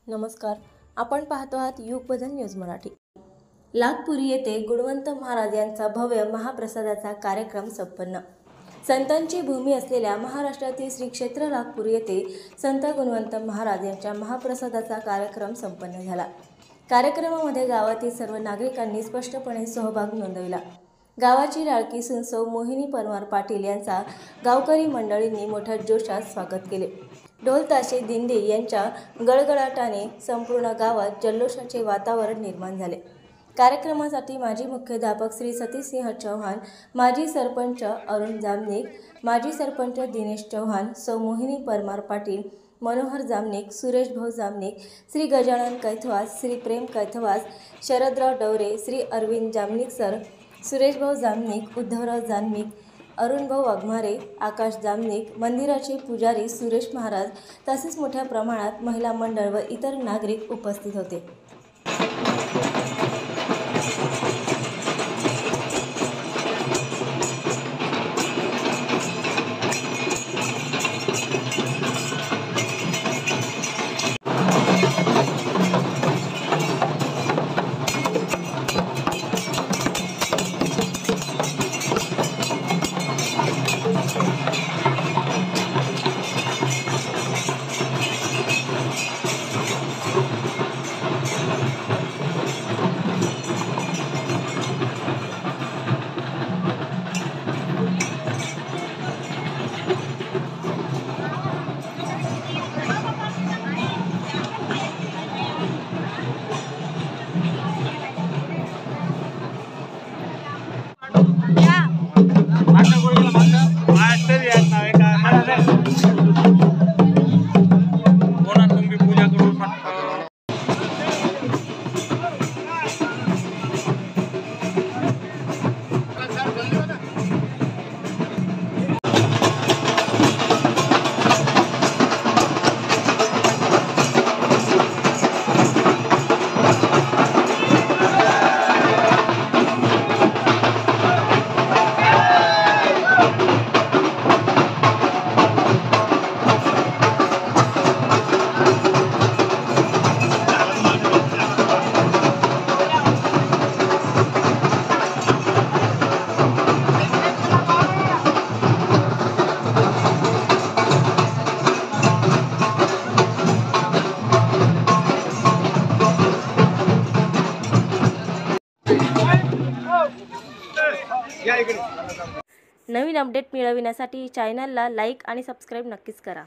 नमस्कार, आपण पाहतो आहात युग बदल न्यूज मराठी। लाखपुरी येथे गुणवंत महाराज यांचा भव्य महाप्रसादाचा कार्यक्रम संपन्न। संतांची भूमी असलेल्या महाराष्ट्रातील श्री क्षेत्र लाखपुरी येथे संत गुणवंत महाराज यांच्या महाप्रसादाचा कार्यक्रम संपन्न झाला। कार्यक्रमामध्ये गावातील सर्व नागरिकांनी स्पष्टपणे सहभाग नोंदविला। गावाची लाडकी सून सौ मोहिनी परमार पाटील यांचा गावकरी मंडळींनी मोठ्या जोशात स्वागत केले। ढोल ताशे दिंडी यांच्या गडगडाटाने संपूर्ण गावात जल्लोषाचे वातावरण निर्माण झाले। कार्यक्रमासाठी माजी मुख्याध्यापक श्री सतीसिंह चौहान, माजी सरपंच अरुण जामनिक, माजी सरपंच दिनेश चौहान, सौ मोहिनी परमार पाटील, मनोहर जामनिक, सुरेश भाऊ जामनिक, श्री गजानन कैथवास, श्री प्रेम कैथवास, शरदराव डवरे, श्री अरविंद जामनिक सर, सुरेश भाऊ जामनिक, उद्धवराव जामनिक, अरुण भाऊ वाघमारे, आकाश जामनिक, मंदिराचे पुजारी सुरेश महाराज तसेच मोठ्या प्रमाणात महिला मंडळ व इतर नागरिक उपस्थित होते। नवीन अपडेट मिळविण्यासाठी चॅनलला लाईक आणि सबस्क्राइब नक्कीच करा।